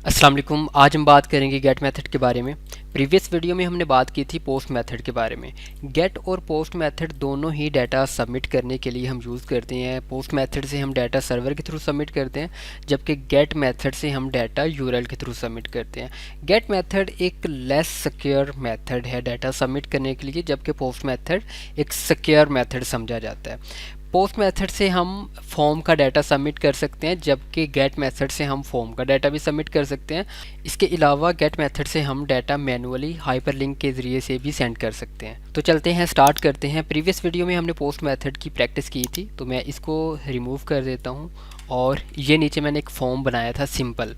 अस्सलाम वालेकुम। आज हम बात करेंगे गेट मेथड के बारे में। प्रीवियस वीडियो में हमने बात की थी पोस्ट मेथड के बारे में। गेट और पोस्ट मेथड दोनों ही डाटा सबमिट करने के लिए हम यूज़ करते हैं। पोस्ट मेथड से हम डाटा सर्वर के थ्रू सबमिट करते हैं, जबकि गेट मेथड से हम डाटा यूआरएल के थ्रू सबमिट करते हैं। गेट मेथड एक लेस सिक्योर मेथड है डाटा सबमिट करने के लिए, जबकि पोस्ट मेथड एक सिक्योर मेथड समझा जाता है। पोस्ट मेथड से हम फॉर्म का डाटा सबमिट कर सकते हैं, जबकि गेट मेथड से हम फॉर्म का डाटा भी सबमिट कर सकते हैं। इसके अलावा गेट मेथड से हम डाटा मैनुअली हाइपरलिंक के ज़रिए से भी सेंड कर सकते हैं। तो चलते हैं, स्टार्ट करते हैं। प्रीवियस वीडियो में हमने पोस्ट मेथड की प्रैक्टिस की थी, तो मैं इसको रिमूव कर देता हूँ। और ये नीचे मैंने एक फॉर्म बनाया था सिंपल,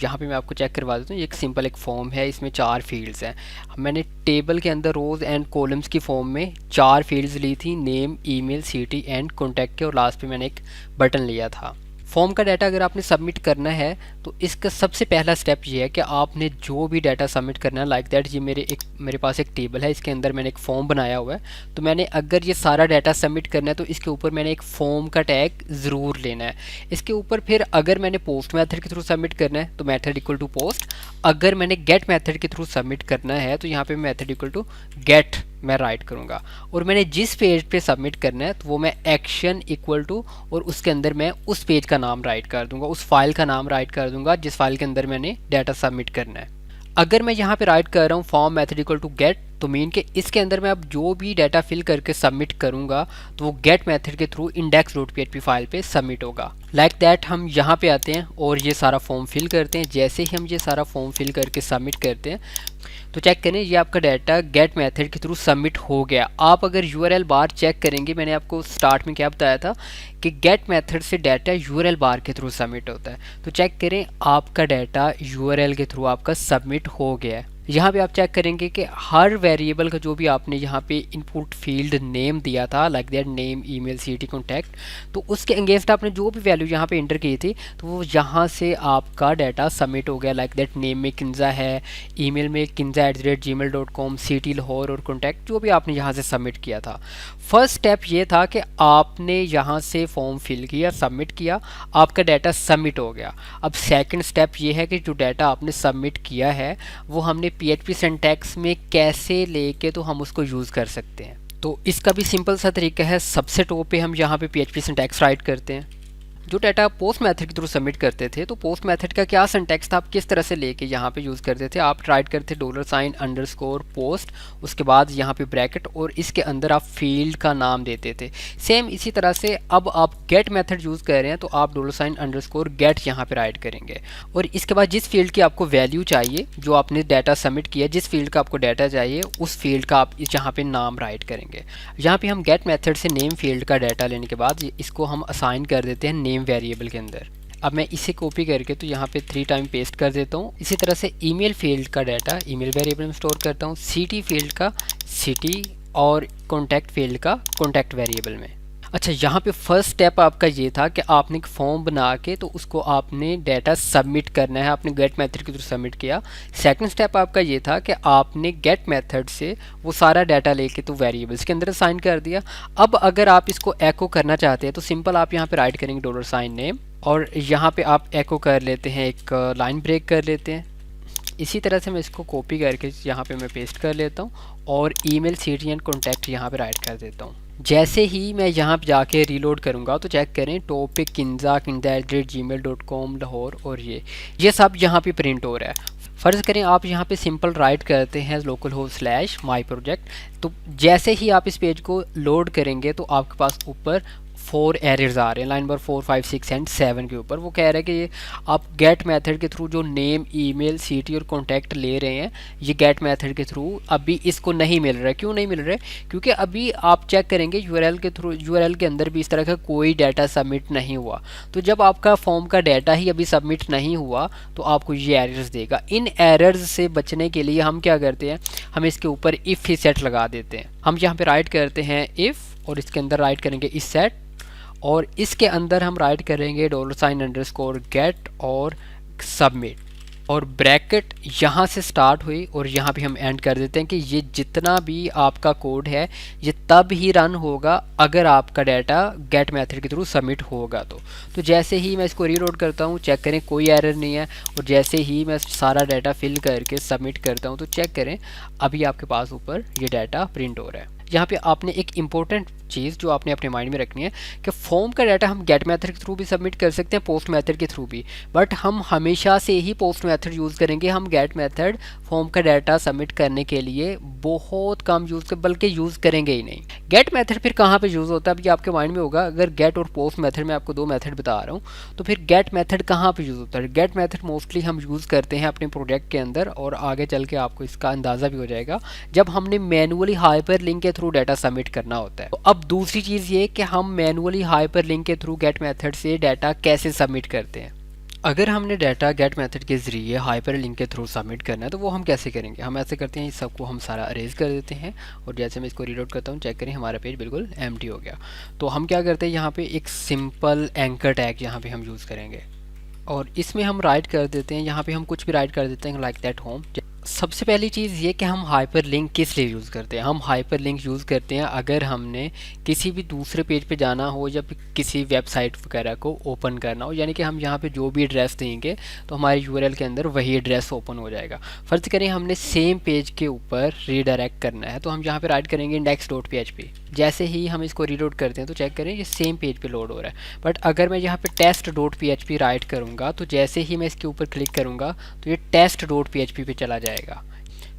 यहाँ पे मैं आपको चेक करवा देता हूँ। ये एक सिंपल एक फॉर्म है, इसमें 4 फील्ड्स हैं। मैंने टेबल के अंदर रोज़ एंड कॉलम्स की फॉर्म में 4 फील्ड्स ली थी, name, email, city and contact के, और लास्ट पे मैंने एक बटन लिया था। फॉर्म का डाटा अगर आपने सबमिट करना है तो इसका सबसे पहला स्टेप ये है कि आपने जो भी डाटा सबमिट करना है, लाइक दैट ये मेरे पास एक टेबल है, इसके अंदर मैंने एक फॉर्म बनाया हुआ है। तो मैंने अगर ये सारा डाटा सबमिट करना है तो इसके ऊपर मैंने एक फॉर्म का टैग ज़रूर लेना है। इसके ऊपर फिर अगर मैंने पोस्ट मेथड के थ्रू सबमिट करना है तो मेथड इक्वल टू पोस्ट, अगर मैंने गेट मेथड के थ्रू सबमिट करना है तो यहाँ पे मेथड इक्वल टू गेट मैं राइट करूँगा। और मैंने जिस पेज पे सबमिट करना है तो वो मैं एक्शन इक्वल टू, और उसके अंदर मैं उस पेज का नाम राइट कर दूंगा, उस फाइल का नाम राइट कर दूंगा जिस फाइल के अंदर मैंने डाटा सबमिट करना है। अगर मैं यहाँ पे राइट कर रहा हूँ form method equal to get, तो मीन के इसके अंदर मैं अब जो भी डाटा फिल करके सबमिट करूँगा तो वो गेट मेथड के थ्रू index.php फाइल पे सबमिट होगा। लाइक दैट हम यहाँ पे आते हैं और ये सारा फॉर्म फिल करते हैं। जैसे ही हम ये सारा फॉर्म फिल करके सबमिट करते हैं तो चेक करें, ये आपका डाटा गेट मेथड के थ्रू सबमिट हो गया। आप अगर यूआरएल बार चेक करेंगे, मैंने आपको स्टार्ट में क्या बताया था कि गेट मेथड से डाटा यूआरएल बार के थ्रू सबमिट होता है। तो चेक करें, आपका डाटा यूआरएल के थ्रू आपका सबमिट हो गया है। यहाँ पे आप चेक करेंगे कि हर वेरिएबल का जो भी आपने यहाँ पे इनपुट फील्ड नेम दिया था, like that name, email, city, contact, तो उसके अगेंस्ट आपने जो भी वैल्यू यहाँ पे एंटर की थी तो वो यहाँ से आपका डाटा सबमिट हो गया। लाइक दैट नेम में किंजा है, ईमेल में kinza@gmail.com, सिटी लाहौर, और कॉन्टैक्ट जो भी आपने यहाँ से सबमिट किया था। फर्स्ट स्टेप ये था कि आपने यहाँ से फॉर्म फिल किया, सबमिट किया, आपका डाटा सबमिट हो गया। अब सेकंड स्टेप ये है कि जो डाटा आपने सबमिट किया है वो हमने PHP सिंटैक्स में कैसे लेके तो हम उसको यूज़ कर सकते हैं। तो इसका भी सिंपल सा तरीका है। सबसे टॉप पे हम यहाँ पे PHP सिंटैक्स राइट करते हैं। जो डाटा आप पोस्ट मेथड के थ्रू सबमिट करते थे तो पोस्ट मेथड का क्या सिंटैक्स था, आप किस तरह से लेके यहाँ पे यूज़ करते थे। आप राइट करते $_पोस्ट, उसके बाद यहाँ पे ब्रैकेट, और इसके अंदर आप फील्ड का नाम देते थे। सेम इसी तरह से अब आप गेट मेथड यूज़ कर रहे हैं तो आप $_गेट यहाँ पे राइट करेंगे, और इसके बाद जिस फील्ड की आपको वैल्यू चाहिए, जो आपने डाटा सबमिट किया, जिस फील्ड का आपको डाटा चाहिए उस फील्ड का आप यहाँ पे नाम राइट करेंगे। यहाँ पे हम गेट मेथड से नेम फील्ड का डाटा लेने के बाद इसको हम असाइन कर देते हैं नेम वेरिएबल के अंदर। अब मैं इसे कॉपी करके तो यहाँ पे 3 टाइम पेस्ट कर देता हूँ। इसी तरह से ईमेल फील्ड का डाटा ईमेल वेरिएबल में स्टोर करता हूँ, सिटी फील्ड का सिटी, और कॉन्टैक्ट फील्ड का कॉन्टैक्ट वेरिएबल में। अच्छा, यहाँ पे फर्स्ट स्टेप आपका ये था कि आपने एक फॉर्म बना के तो उसको आपने डाटा सबमिट करना है, आपने गेट मेथड के थ्रू सबमिट किया। सेकंड स्टेप आपका ये था कि आपने गेट मेथड से वो सारा डाटा लेके तो वेरिएबल्स के अंदर असाइन कर दिया। अब अगर आप इसको एको करना चाहते हैं तो सिंपल आप यहाँ पे राइट करेंगे $नेम, और यहाँ पे आप एको कर लेते हैं, एक लाइन ब्रेक कर लेते हैं। इसी तरह से मैं इसको कॉपी करके यहाँ पे मैं पेस्ट कर लेता हूँ, और ईमेल, सिटी एंड कॉन्टैक्ट यहाँ पे राइट कर देता हूँ। जैसे ही मैं यहाँ पे जाके रीलोड करूँगा तो चेक करें, टॉप पे kinza@gmail.com लाहौर, और ये सब यहाँ पे प्रिंट हो रहा है। फ़र्ज़ करें आप यहाँ पे सिंपल राइट करते हैं localhost/my project, तो जैसे ही आप इस पेज को लोड करेंगे तो आपके पास ऊपर 4 एरर्स आ रहे हैं, लाइन नंबर 4, 5, 6 एंड 7 के ऊपर। वो कह रहा है कि ये आप गेट मेथड के थ्रू जो नेम, ईमेल, सिटी और कॉन्टैक्ट ले रहे हैं, ये गेट मेथड के थ्रू अभी इसको नहीं मिल रहा है। क्यों नहीं मिल रहा है? क्योंकि अभी आप चेक करेंगे यूआरएल के थ्रू, यूआरएल के अंदर भी इस तरह का कोई डाटा सबमिट नहीं हुआ। तो जब आपका फॉर्म का डाटा ही अभी सबमिट नहीं हुआ तो आपको ये एरर्स देगा। इन एरर्स से बचने के लिए हम क्या करते हैं, हम इसके ऊपर इफ़ ही सेट लगा देते हैं। हम यहाँ पे राइट करते हैं इफ़, और इसके अंदर राइट करेंगे इस सेट, और इसके अंदर हम राइट करेंगे $_गेट और सबमिट। और ब्रैकेट यहाँ से स्टार्ट हुई और यहाँ पे हम एंड कर देते हैं कि ये जितना भी आपका कोड है ये तब ही रन होगा अगर आपका डाटा गेट मेथड के थ्रू सबमिट होगा। तो जैसे ही मैं इसको रीलोड करता हूँ, चेक करें कोई एरर नहीं है, और जैसे ही मैं सारा डाटा फिल करके सबमिट करता हूँ तो चेक करें अभी आपके पास ऊपर ये डाटा प्रिंट हो रहा है। यहाँ पे आपने एक इम्पोर्टेंट चीज़ जो आपने अपने माइंड में रखनी है कि फॉर्म का डाटा हम गेट मेथड के थ्रू भी सबमिट कर सकते हैं, पोस्ट मेथड के थ्रू भी, बट हम हमेशा से ही पोस्ट मेथड यूज़ करेंगे। हम गेट मेथड फॉर्म का डाटा सबमिट करने के लिए बहुत कम यूज़ बल्कि यूज़ करेंगे ही नहीं। गेट मेथड फिर कहाँ पे यूज़ होता है अभी आपके माइंड में होगा। अगर गेट और पोस्ट मेथड में आपको दो मेथड बता रहा हूँ तो फिर गेट मेथड कहाँ पे यूज़ होता है। गेट मेथड मोस्टली हम यूज़ करते हैं अपने प्रोजेक्ट के अंदर, और आगे चल के आपको इसका अंदाज़ा भी हो जाएगा जब हमने मैनुअली हाइपर लिंक के थ्रू डाटा सबमिट करना होता है। तो अब दूसरी चीज़ ये कि हम मैनुअली हाइपर लिंक के थ्रू गेट मेथड से डाटा कैसे सबमिट करते हैं। अगर हमने डाटा गेट मेथड के ज़रिए हाइपर लिंक के थ्रू सबमिट करना है तो वो हम कैसे करेंगे। हम ऐसे करते हैं, इस सबको हम सारा अरेज कर देते हैं, और जैसे मैं इसको रीलोड करता हूँ चेक करें हमारा पेज बिल्कुल एम्प्टी हो गया। तो हम क्या करते हैं, यहाँ पे एक सिंपल एंकर टैग यहाँ पे हम यूज़ करेंगे, और इसमें हम राइट कर देते हैं, यहाँ पे हम कुछ भी राइट कर देते हैं लाइक दैट होम। सबसे पहली चीज़ ये कि हम हाइपर लिंक किस लिए यूज़ करते हैं। हम हाइपर लिंक यूज़ करते हैं अगर हमने किसी भी दूसरे पेज पे जाना हो या किसी वेबसाइट वगैरह को ओपन करना हो, यानी कि हम यहाँ पे जो भी एड्रेस देंगे तो हमारे यूआरएल के अंदर वही एड्रेस ओपन हो जाएगा। फ़र्ज़ करें हमने सेम पेज के ऊपर रीडायरेक्ट करना है तो हम यहाँ पे राइट करेंगे index.php। जैसे ही हम इसको रीलोड करते हैं तो चेक करें ये सेम पेज पे लोड हो रहा है। बट अगर मैं यहाँ पे test.php राइट करूँगा तो जैसे ही मैं इसके ऊपर क्लिक करूँगा तो ये test.php पे चला जाएगा।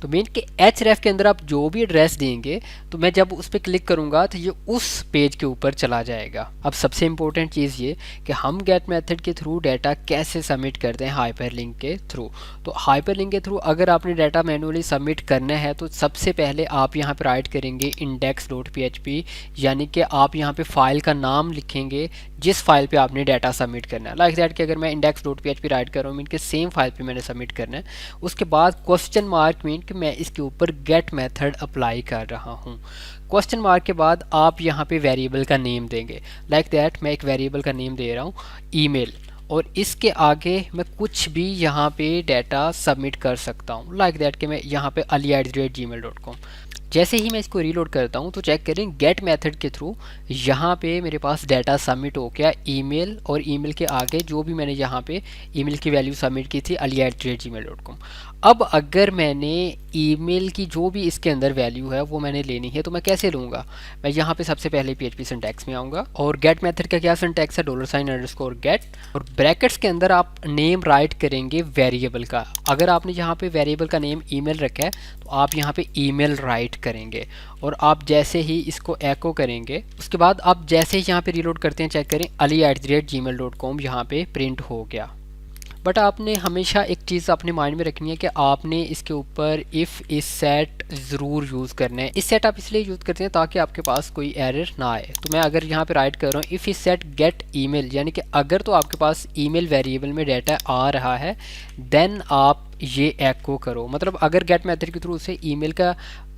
तो मीन कि href के अंदर आप जो भी एड्रेस देंगे तो मैं जब उस पर क्लिक करूंगा तो ये उस पेज के ऊपर चला जाएगा। अब सबसे इम्पोर्टेंट चीज़ ये कि हम गेट मेथड के थ्रू डाटा कैसे सबमिट करते हैं हाइपर लिंक के थ्रू। तो हाइपर लिंक के थ्रू अगर आपने डाटा मैनुअली सबमिट करना है तो सबसे पहले आप यहाँ पर राइट करेंगे index.php, यानी कि आप यहाँ पे फाइल का नाम लिखेंगे जिस फाइल पे आपने डाटा सबमिट करना है। लाइक दैट कि अगर मैं index.php राइट कर रहा हूँ मीन के सेम फाइल पे मैंने सबमिट करना है। उसके बाद क्वेश्चन मार्क मीन कि मैं इसके ऊपर गेट मेथड अप्लाई कर रहा हूँ। क्वेश्चन मार्क के बाद आप यहाँ पे वेरिएबल का नेम देंगे। लाइक दैट मैं एक वेरिएबल का नेम दे रहा हूँ ईमेल, और इसके आगे मैं कुछ भी यहाँ पे डाटा सबमिट कर सकता हूँ। लाइक दैट कि मैं यहाँ पे ali@gmail.com। जैसे ही मैं इसको रीलोड करता हूँ तो चेक करें गेट मेथड के थ्रू यहाँ पे मेरे पास डाटा सबमिट हो गया ईमेल, और ईमेल के आगे जो भी मैंने यहाँ पे ईमेल की वैल्यू सबमिट की थी ali@gmail.com। अब अगर मैंने ईमेल की जो भी इसके अंदर वैल्यू है वो मैंने लेनी है तो मैं कैसे लूँगा। मैं यहाँ पे सबसे पहले PHP सिंटैक्स में आऊँगा, और गेट मेथड का क्या सिंटैक्स है $_get, और ब्रैकेट्स के अंदर आप नेम राइट करेंगे वेरिएबल का। अगर आपने यहाँ पे वेरिएबल का नेम ईमेल रखा है तो आप यहाँ पे ईमेल राइट करेंगे, और आप जैसे ही इसको एको करेंगे उसके बाद आप जैसे ही यहाँ पे रीलोड करते हैं चेक करें ali@gmail.com यहाँ पे प्रिंट हो गया। बट आपने हमेशा एक चीज़ अपने माइंड में रखनी है कि आपने इसके ऊपर इफ़ इस सेट ज़रूर यूज़ करना है। इस सेट आप इसलिए यूज़ करते हैं ताकि आपके पास कोई एरर ना आए। तो मैं अगर यहाँ पे राइट कर रहा हूँ इफ़ इस सेट गेट ईमेल, यानी कि अगर तो आपके पास ईमेल वेरिएबल में डाटा आ रहा है देन आप ये एको करो। मतलब अगर गेट मेथड के थ्रू से ईमेल का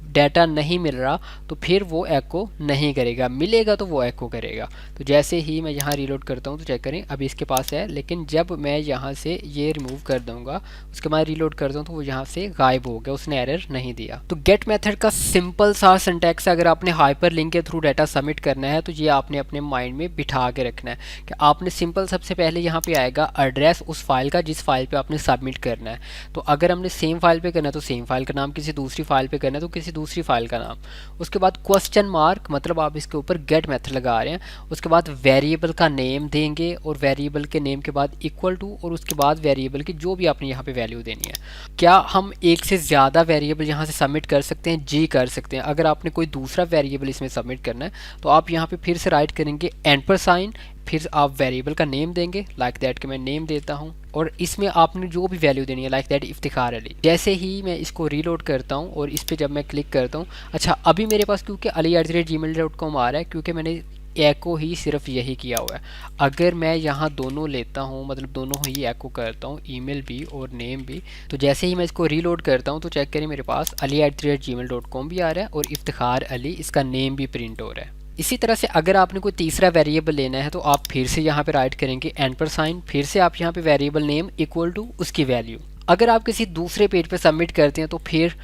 डाटा नहीं मिल रहा तो फिर वो एको नहीं करेगा, मिलेगा तो वो एको करेगा। तो जैसे ही मैं यहाँ रीलोड करता हूँ तो चेक करें अभी इसके पास है, लेकिन जब मैं यहाँ से ये रिमूव कर दूंगा उसके बाद रीलोड करता हूँ तो वो यहाँ से गायब हो गया, उसने एरर नहीं दिया। तो गेट मेथड का सिंपल सा सिंटैक्स है, अगर आपने हाइपर लिंक के थ्रू डाटा सबमिट करना है तो ये आपने अपने माइंड में बिठा के रखना है कि आपने सिंपल सबसे पहले यहाँ पे आएगा एड्रेस उस फाइल का जिस फाइल पे आपने सबमिट करना है। तो अगर हमने सेम फाइल पे करना है तो सेम फाइल का नाम, किसी दूसरी फाइल पे करना है तो किसी दूसरी फाइल का नाम। उसके बाद क्वेश्चन मार्क, मतलब आप इसके ऊपर गेट मेथड लगा रहे हैं। उसके बाद वेरिएबल का नेम देंगे, और वेरिएबल के नेम के बाद इक्वल टू, और उसके बाद वेरिएबल की जो भी आपने यहाँ पे वैल्यू देनी है। क्या हम एक से ज़्यादा वेरिएबल यहाँ से सबमिट कर सकते हैं? जी कर सकते हैं। अगर आपने कोई दूसरा वेरिएबल इसमें सबमिट करना है तो आप यहाँ पे फिर से राइट करेंगे $, फिर आप वेरिएबल का नेम देंगे। लाइक दैट कि मैं नेम देता हूँ, और इसमें आपने जो भी वैल्यू देनी है लाइक दैट इफ्तिखार अली। जैसे ही मैं इसको रीलोड करता हूँ और इस पर जब मैं क्लिक करता हूँ, अच्छा अभी मेरे पास क्योंकि ali@gmail.com आ रहा है क्योंकि मैंने एको ही सिर्फ यही किया हुआ है। अगर मैं यहाँ दोनों लेता हूँ, मतलब दोनों ही एको करता हूँ, ईमेल भी और नेम भी, तो जैसे ही मैं इसको रीलोड करता हूँ तो चेक करें मेरे पास ali@gmail.com भी आ रहा है और इफ्तिखार अली इसका नेम भी प्रिंट हो रहा है। इसी तरह से अगर आपने कोई तीसरा वेरिएबल लेना है तो आप फिर से यहाँ पे राइट करेंगे $, फिर से आप यहाँ पे वेरिएबल नेम इक्वल टू उसकी वैल्यू। अगर आप किसी दूसरे पेज पे सबमिट करते हैं तो फिर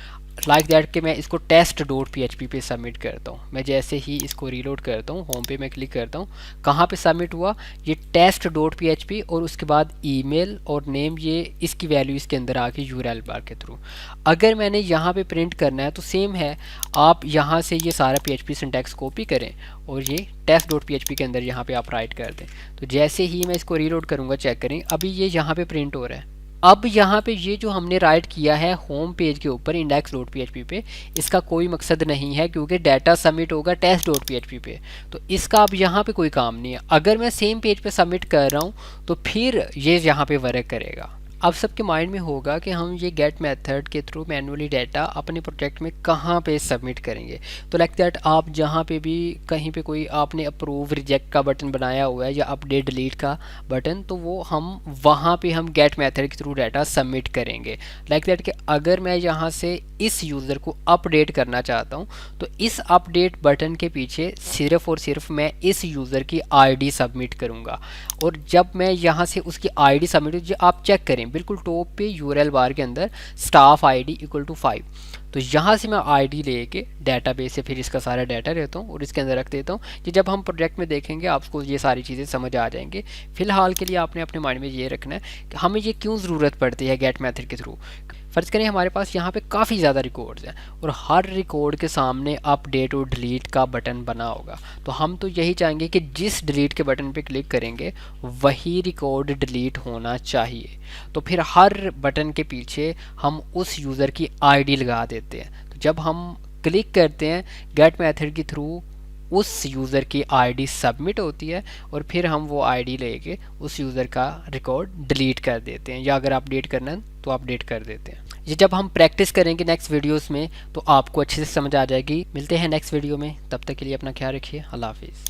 लाइक दैट कि मैं इसको test.php पे सबमिट करता हूँ। मैं जैसे ही इसको रीलोड करता हूँ, होम पे मैं क्लिक करता हूँ, कहाँ पे सबमिट हुआ, ये test.php और उसके बाद ईमेल और नेम, ये इसकी वैल्यू इसके अंदर आके यूआरएल बार के थ्रू। अगर मैंने यहाँ पे प्रिंट करना है तो सेम है, आप यहाँ से ये सारा PHP सिंटैक्स कॉपी करें और ये test.php के अंदर यहाँ पे आप राइट कर दें। तो जैसे ही मैं इसको रीलोड करूँगा, चेक करें, अभी ये यहाँ पे प्रिंट हो रहा है। अब यहाँ पे ये जो हमने राइट किया है होम पेज के ऊपर index.php पे, इसका कोई मकसद नहीं है क्योंकि डाटा सबमिट होगा test.php पे, तो इसका अब यहाँ पे कोई काम नहीं है। अगर मैं सेम पेज पे सबमिट कर रहा हूँ तो फिर ये यहाँ पे वर्क करेगा। अब सबके माइंड में होगा कि हम ये गेट मेथड के थ्रू मैनुअली डाटा अपने प्रोजेक्ट में कहाँ पे सबमिट करेंगे। तो लाइक दैट आप जहाँ पे भी कहीं पे कोई आपने अप्रूव रिजेक्ट का बटन बनाया हुआ है या अपडेट डिलीट का बटन, तो वो हम वहाँ पे हम गेट मेथड के थ्रू डाटा सबमिट करेंगे। लाइक दैट कि अगर मैं यहाँ से इस यूज़र को अपडेट करना चाहता हूँ तो इस अपडेट बटन के पीछे सिर्फ और सिर्फ मैं इस यूज़र की आईडी सबमिट करूँगा। और जब मैं यहाँ से उसकी आईडी सबमिट, आप चेक करें बिल्कुल टॉप पे यूआरएल बार के अंदर स्टाफ आईडी इक्वल टू 5, तो यहाँ से मैं आईडी लेके डाटाबेस से फिर इसका सारा डाटा लेता हूँ और इसके अंदर रख देता हूँ कि जब हम प्रोजेक्ट में देखेंगे आपको ये सारी चीज़ें समझ आ जाएंगे। फिलहाल के लिए आपने अपने माइंड में ये रखना है कि हमें ये क्यों ज़रूरत पड़ती है गेट मेथड के थ्रू। फ़र्ज़ करें हमारे पास यहाँ पे काफ़ी ज़्यादा रिकॉर्ड्स हैं और हर रिकॉर्ड के सामने अपडेट और डिलीट का बटन बना होगा, तो हम तो यही चाहेंगे कि जिस डिलीट के बटन पे क्लिक करेंगे वही रिकॉर्ड डिलीट होना चाहिए। तो फिर हर बटन के पीछे हम उस यूज़र की आईडी लगा देते हैं। तो जब हम क्लिक करते हैं गेट मेथड के थ्रू उस यूज़र की आईडी सबमिट होती है और फिर हम वो आईडी लेके उस यूज़र का रिकॉर्ड डिलीट कर देते हैं, या अगर अपडेट करना है तो अपडेट कर देते हैं। ये जब हम प्रैक्टिस करेंगे नेक्स्ट वीडियोस में तो आपको अच्छे से समझ आ जाएगी। मिलते हैं नेक्स्ट वीडियो में, तब तक के लिए अपना ख्याल रखिए। अल्लाह हाफिज़।